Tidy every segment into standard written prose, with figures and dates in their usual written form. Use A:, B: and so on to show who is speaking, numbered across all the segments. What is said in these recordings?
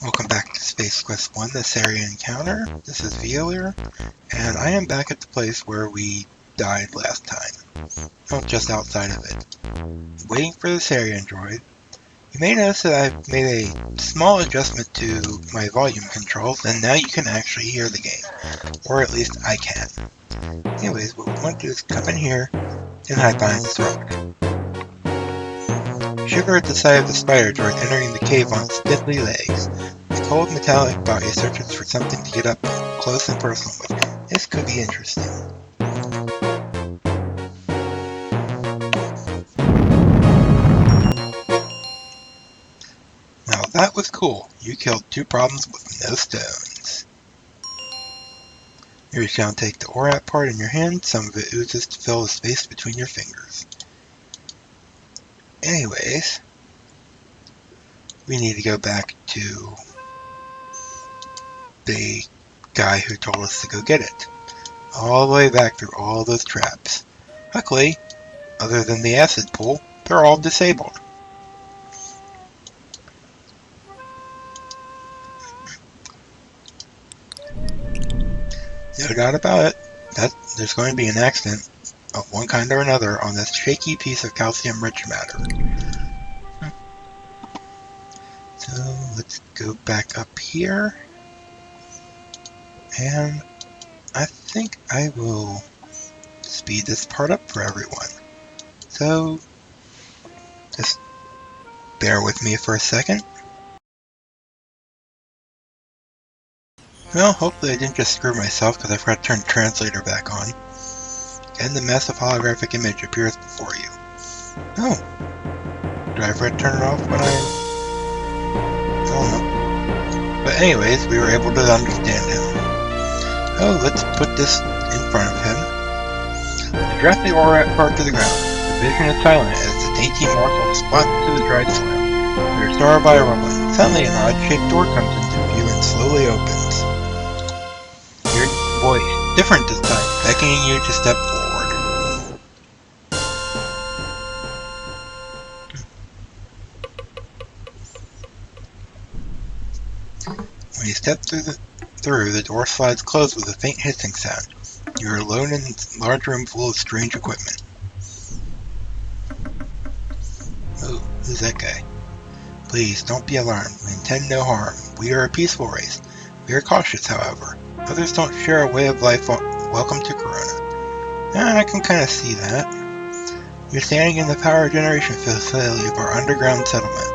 A: Welcome back to Space Quest 1, the Sarien encounter. This is Violer, and I am back at the place where we died last time. Well, just outside of it. Waiting for the Sarien droid. You may notice that I've made a small adjustment to my volume controls, and now you can actually hear the game. Or at least I can. Anyways, what we want to do is come in here and hide behind this rock. Shiver at the sight of the spider droid entering the cave on its spindly legs. The cold metallic body searches for something to get up close and personal with. This could be interesting. Now that was cool. You killed 2 problems with no stones. You reach down and take the Orat part in your hand. Some of it oozes to fill the space between your fingers. Anyways, we need to go back to the guy who told us to go get it. All the way back through all those traps. Luckily, other than the acid pool, they're all disabled. No doubt about it, that there's going to be an accident of one kind or another on this shaky piece of calcium-rich matter. So let's go back up here, and I think I will speed this part up for everyone. So just bear with me for a second. Well, hopefully I didn't just screw myself because I forgot to turn the translator back on. And the massive holographic image appears before you. Oh. Did I forget to turn it off when I don't know. But anyways, we were able to understand him. Oh, let's put this in front of him. To drop the Orat part to the ground. The vision is silent as the dainty morsel spots to the dried soil. They are startled by a rumbling. Suddenly an odd-shaped door comes into view and slowly opens. Your voice, different this time, beckoning you to step forward. When you step through, the door slides closed with a faint hissing sound. You are alone in a large room full of strange equipment. Oh, who's that guy? Please, don't be alarmed. We intend no harm. We are a peaceful race. We are cautious, however. Others don't share our way of life. Welcome to Corona. I can kind of see that. You're standing in the power generation facility of our underground settlement.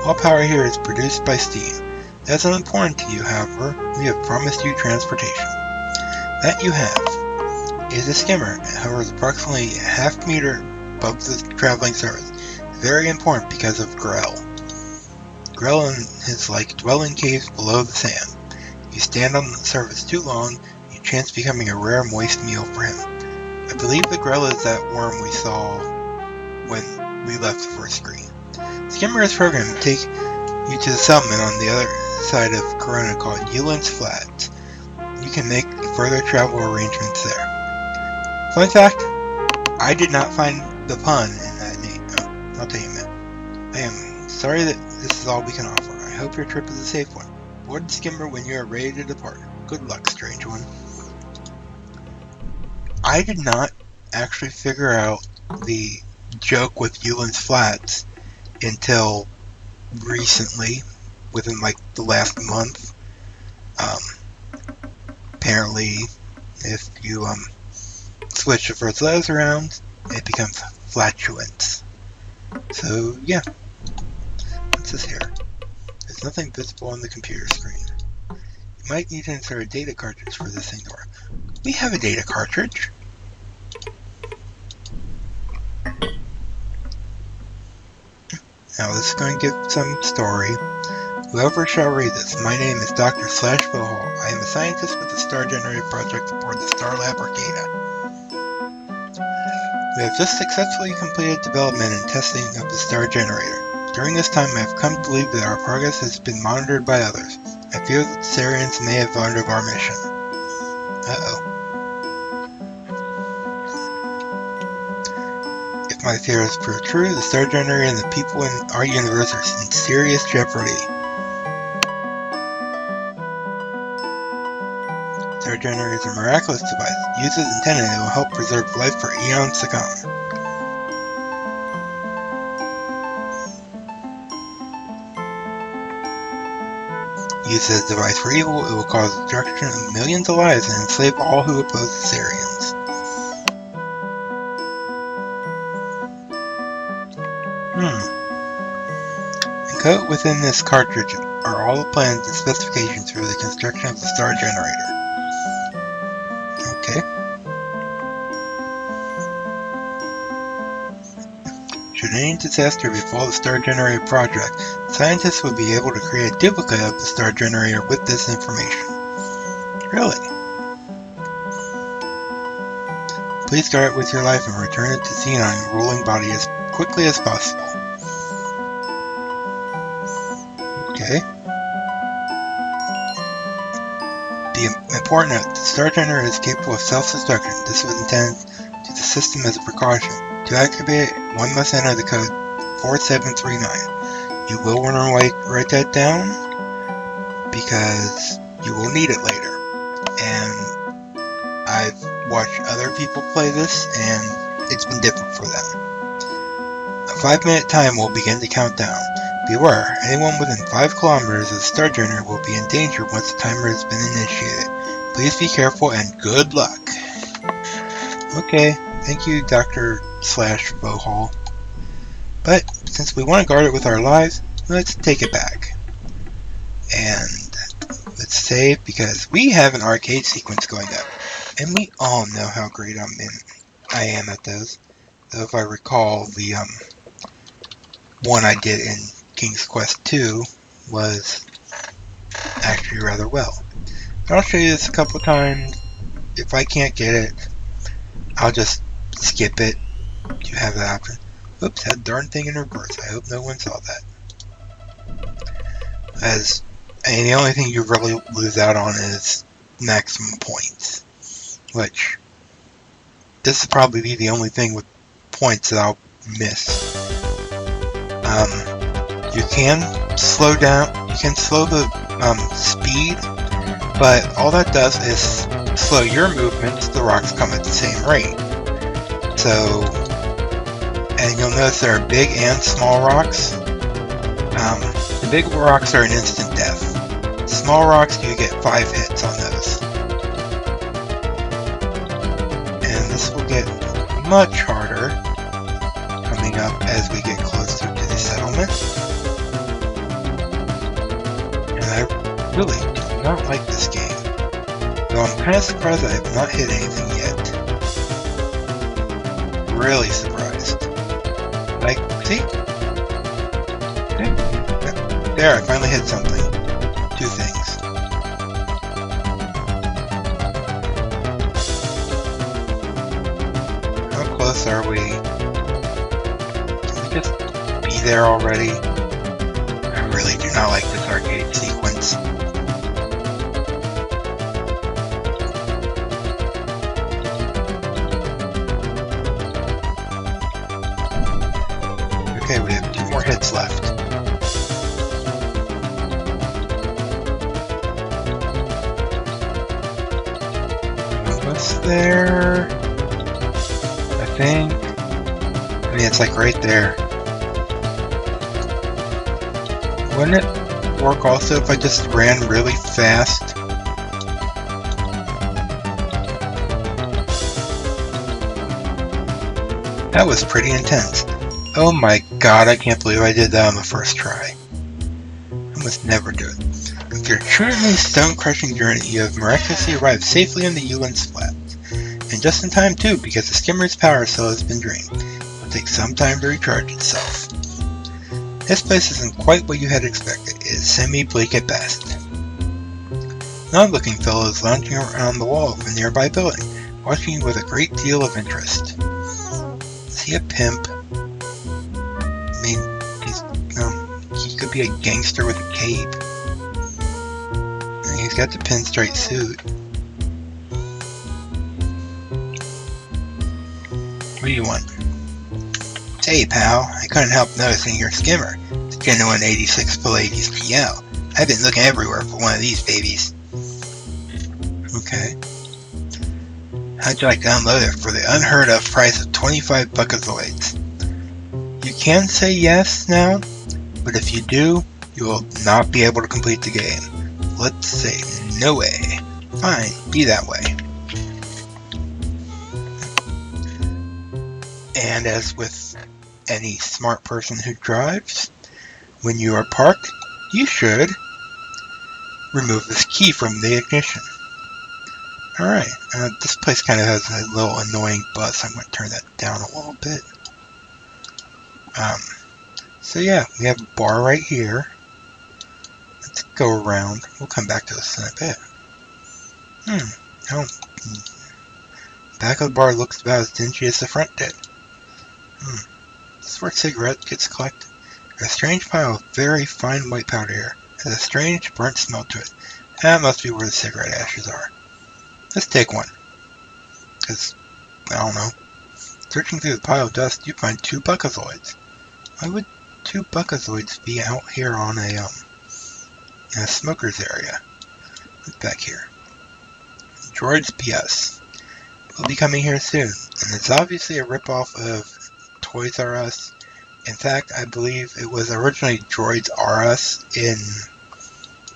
A: All power here is produced by steam. That's unimportant to you, however. We have promised you transportation. That you have is a skimmer. It hovers approximately a half meter above the traveling surface. Very important because of Grell. Grell is like dwelling caves below the sand. If you stand on the surface too long, you chance becoming a rare moist meal for him. I believe the Grell is that worm we saw when we left the first screen. Skimmer is programmed to take you to the settlement on the other side of Corona called Ulence Flats. You can make further travel arrangements there. Fun fact, I did not find the pun in that name. Oh, I'll tell you in a minute. I am sorry that this is all we can offer. I hope your trip is a safe one. Board the skimmer when you are ready to depart. Good luck, strange one. I did not actually figure out the joke with Ulence Flats until recently, within like the last month. Apparently, if you switch the first letters around, it becomes flatulence. So yeah, what's this here? There's nothing visible on the computer screen. You might need to insert a data cartridge for this thing to work. We have a data cartridge. Now this is going to give some story. Whoever shall read this, my name is Dr. Slash Bohol. I am a scientist with the Star Generator Project aboard the Star Lab Arcata. We have just successfully completed development and testing of the Star Generator. During this time, I have come to believe that our progress has been monitored by others. I fear that the Sarians may have learned of our mission. If my fears prove true, the Star Generator and the people in our universe are in serious jeopardy. Star Generator is a miraculous device. Used as intended, it will help preserve life for eons to come. Used as a device for evil, it will cause the destruction of millions of lives and enslave all who oppose the Sariens. Encoded within this cartridge are all the plans and specifications for the construction of the Star Generator. Okay. Should any disaster befall the Star Generator project, scientists would be able to create a duplicate of the Star Generator with this information. Really? Please guard it with your life and return it to Xenon ruling body as quickly as possible. Okay. The important note, the Star Generator is capable of self-destruction. This was intended to the system as a precaution. To activate it, one must enter the code 4739. You will want to write that down because you will need it later. And I've watched other people play this and it's been different for them. A 5-minute time will begin to count down. Beware, anyone within 5 kilometers of the Star Generator will be in danger once the timer has been initiated. Please be careful and good luck. Okay, thank you, Dr./Bohall. But since we want to guard it with our lives, let's take it back. And let's save because we have an arcade sequence going up. And we all know how great I am at those. Though if I recall, the one I did in King's Quest 2 was actually rather well. But I'll show you this a couple times. If I can't get it, I'll just skip it. You have that option. Oops, that darn thing in reverse. I hope no one saw that. And the only thing you really lose out on is maximum points. Which, this will probably be the only thing with points that I'll miss. You can slow down, you can slow the speed, but all that does is slow your movements. The rocks come at the same rate. So, and you'll notice there are big and small rocks. The big rocks are an instant death. Small rocks, you get 5 hits on those. And this will get much harder coming up as we get closer to the settlement. And I really do not like this game. Though I'm kind of surprised I have not hit anything yet. Really surprised. Like, see? There, I finally hit something. 2 things. How close are we? Can we just be there already? I really do not like this arcade sequence. Okay, we have 2 more hits left. Almost there, I think. I mean, it's like right there. Wouldn't it work also if I just ran really fast? That was pretty intense. Oh my god, I can't believe I did that on the first try. I must never do it. After a truly stone-crushing journey, you have miraculously arrived safely in the Ulence Flats. And just in time too, because the skimmer's power cell has been drained. It will take some time to recharge itself. This place isn't quite what you had expected. It is semi-bleak at best. An odd-looking fellow is lounging around the wall of a nearby building, watching you with a great deal of interest. Is he a pimp? I mean, he could be a gangster with a cape. And he's got the pinstripe suit. What do you want? Say, pal, I couldn't help noticing your skimmer. It's a genuine 86 Pallades PL. I've been looking everywhere for one of these babies. Okay. How'd you like to unload it for the unheard of price of 25 buckazoids? You can say yes now, but if you do, you will not be able to complete the game. Let's say no way. Fine, be that way. And as with any smart person who drives, when you are parked, you should remove this key from the ignition. Alright, this place kind of has a little annoying buzz. I'm going to turn that down a little bit. So yeah, we have a bar right here. Let's go around. We'll come back to this in a bit. Back of the bar looks about as dingy as the front did. This is where cigarette gets collected. There's a strange pile of very fine white powder here. It has a strange burnt smell to it. That must be where the cigarette ashes are. Let's take one. Because, I don't know. Searching through the pile of dust, you find 2 buckazoids. Why would 2 buckazoids be out here on in a smoker's area? Look back here. Droids PS. Will be coming here soon, and it's obviously a ripoff of Toys R Us. In fact, I believe it was originally Droids R Us in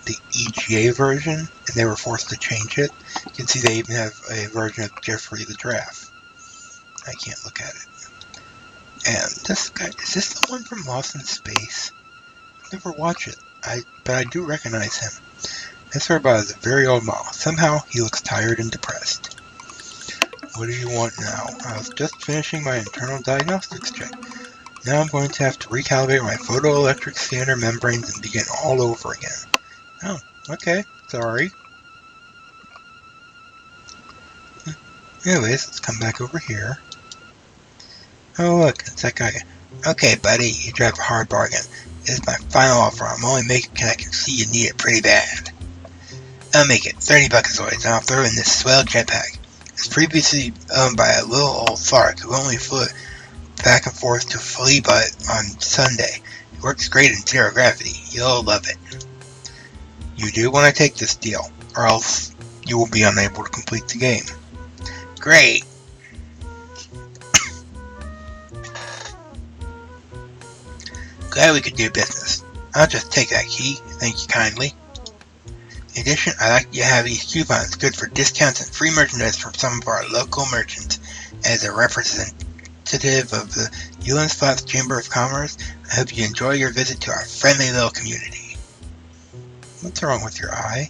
A: the EGA version, and they were forced to change it. You can see they even have a version of Jeffrey the Giraffe. I can't look at it. And this guy, is this the one from Lost in Space? I've never watched it, but I do recognize him. This robot is a very old model. Somehow, he looks tired and depressed. What do you want now? I was just finishing my internal diagnostics check. Now I'm going to have to recalibrate my photoelectric scanner membranes and begin all over again. Oh, okay. Sorry. Anyways, let's come back over here. Oh look, it's that guy. Okay, buddy, you drive a hard bargain. This is my final offer. I'm only making because I can see you need it pretty bad. I'll make it 30 buckazoids, and I'll throw in this swell jetpack. It's previously owned by a little old fart who only flew back and forth to Philibut on Sunday. It works great in zero gravity. You'll love it. You do want to take this deal, or else you will be unable to complete the game. Great! Glad we could do business. I'll just take that key. Thank you kindly. In addition, I'd like you to have these coupons good for discounts and free merchandise from some of our local merchants. As a representative of the Ulence Flats Chamber of Commerce, I hope you enjoy your visit to our friendly little community. What's wrong with your eye?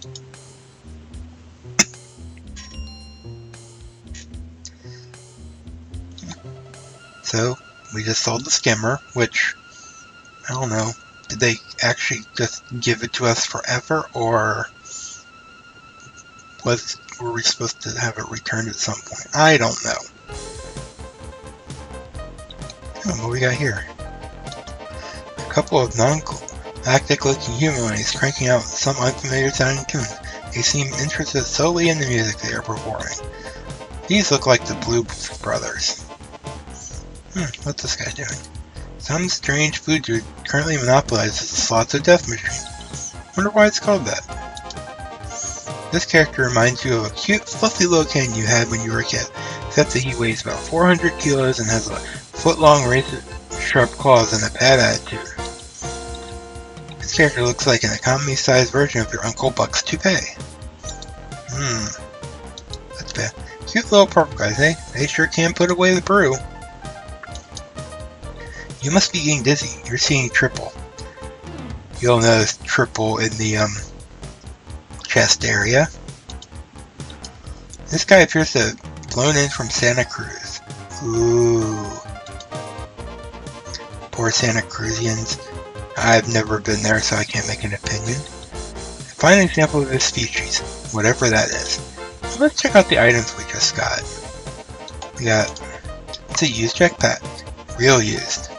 A: So, we just sold the skimmer, which, I don't know, did they actually just give it to us forever, or were we supposed to have it returned at some point? I don't know. Oh, what we got here? A couple of non-galactic looking humanoids cranking out some unfamiliar sounding tune. They seem interested solely in the music they are performing. These look like the Blue Brothers. What's this guy doing? Some strange food dude currently monopolizes the slots of Death Machine. Wonder why it's called that. This character reminds you of a cute, fluffy little kitten you had when you were a kid, except that he weighs about 400 kilos and has a foot-long razor-sharp claws and a bad attitude. This character looks like an economy-sized version of your Uncle Buck's toupee. That's bad. Cute little purple guys, eh? They sure can put away the brew. You must be getting dizzy. You're seeing triple. You'll notice triple in the chest area. This guy appears to have flown in from Santa Cruz. Ooh. Poor Santa Cruzians. I've never been there, so I can't make an opinion. Find an example of this species, whatever that is. So let's check out the items we just got. We got, it's a used jetpack. Real used.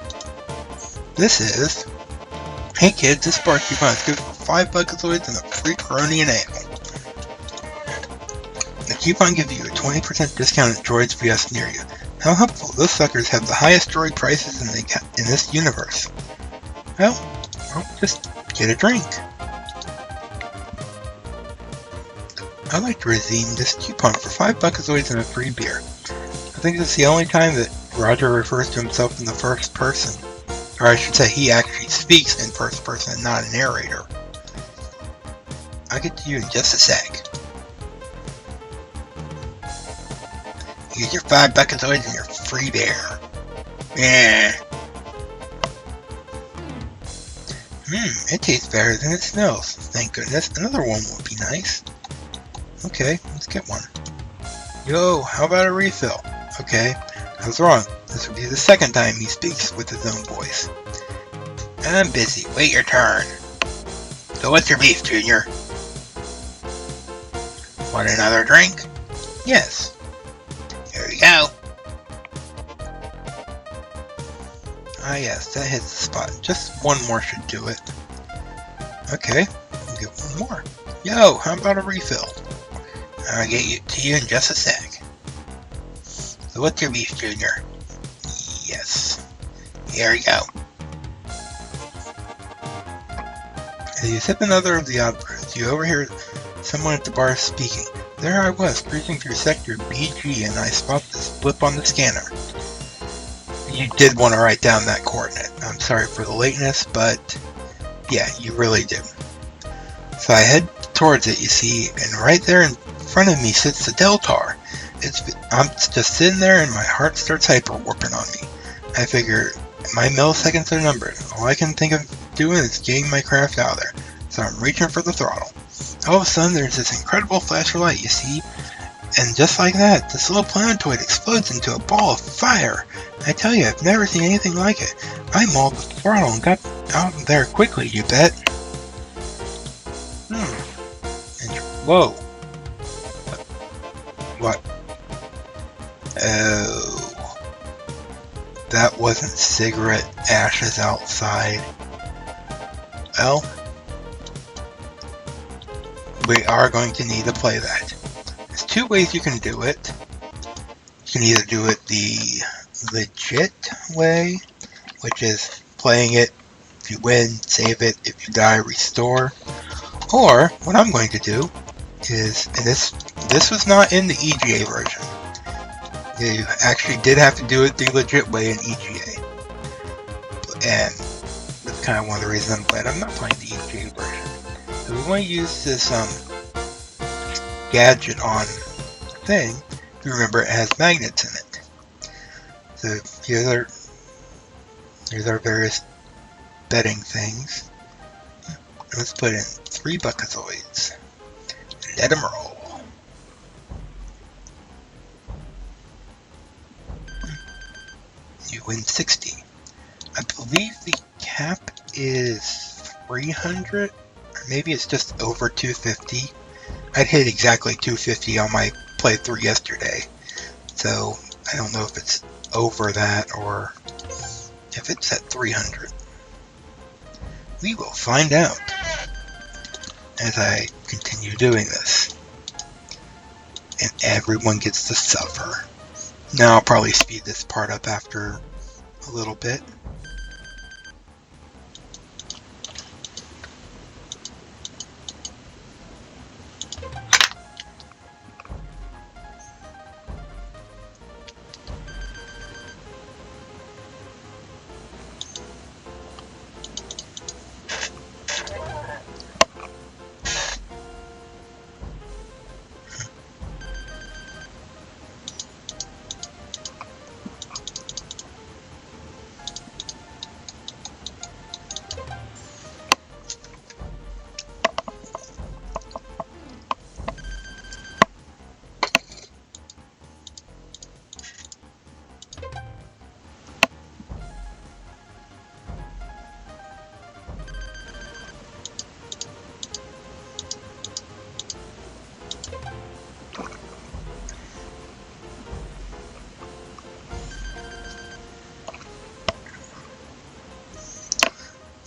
A: This is, hey kids, this bar coupon is good for 5 buckazoids and a free Coronian ale. The coupon gives you a 20% discount at Droids PS near you. How helpful, those suckers have the highest droid prices in this universe. Well, just get a drink. I'd like to redeem this coupon for 5 Buckazoids and a free beer. I think this is the only time that Roger refers to himself in the first person. Or I should say, he actually speaks in first person and not a narrator. I'll get to you in just a sec. You get your 5 Buckazoids and your free beer. Yeah. It tastes better than it smells. Thank goodness. Another one would be nice. Okay, let's get one. Yo, how about a refill? Okay, I was wrong. This would be the second time he speaks with his own voice. I'm busy. Wait your turn. So what's your beef, Junior? Want another drink? Yes. Here you go. Ah yes, that hits the spot. Just one more should do it. Okay, we'll get one more. Yo, how about a refill? I'll get you to you in just a sec. So what's your beef, Junior? Yes. Here we go. As you sip another of the odd brews, you overhear someone at the bar speaking. There I was, cruising through sector BG, and I spot this blip on the scanner. You did want to write down that coordinate. I'm sorry for the lateness, but yeah, you really did. So I head towards it, you see, and right there in front of me sits the Deltar. I'm just sitting there and my heart starts hyper-warping on me. I figure my milliseconds are numbered. All I can think of doing is getting my craft out of there. So I'm reaching for the throttle. All of a sudden there's this incredible flash of light, you see, and just like that, this little planetoid explodes into a ball of fire. I tell you, I've never seen anything like it. I mauled the throttle and got out of there quickly, you bet. And, whoa. What? Oh. That wasn't cigarette ashes outside. Well, we are going to need to play that. There's two ways you can do it. You can either do it the legit way, which is playing it. If you win, save it. If you die, restore. Or what I'm going to do is, and this was not in the EGA version. You actually did have to do it the legit way in EGA, and that's kind of one of the reasons I'm glad I'm not playing the EGA version. So we want to use this gadget on thing. Remember, it has magnets in it. So here's our various betting things. Let's put in 3 Buckazoids. Let them roll. You win 60. I believe the cap is 300, or maybe it's just over 250. I'd hit exactly 250 on my playthrough yesterday, so I don't know if it's over that or if it's at 300. We will find out as I continue doing this, and everyone gets to suffer. Now I'll probably speed this part up after a little bit.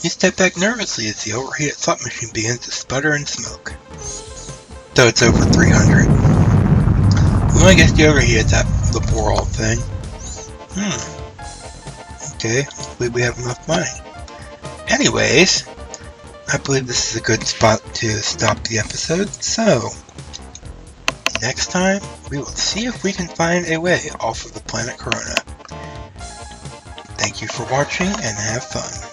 A: You step back nervously as the overheated slot machine begins to sputter and smoke. So it's over 300. Well, I guess the overheat's at the poor old thing. Okay, hopefully we have enough money. Anyways, I believe this is a good spot to stop the episode, so Next time, we will see if we can find a way off of the planet Corona. Thank you for watching and have fun.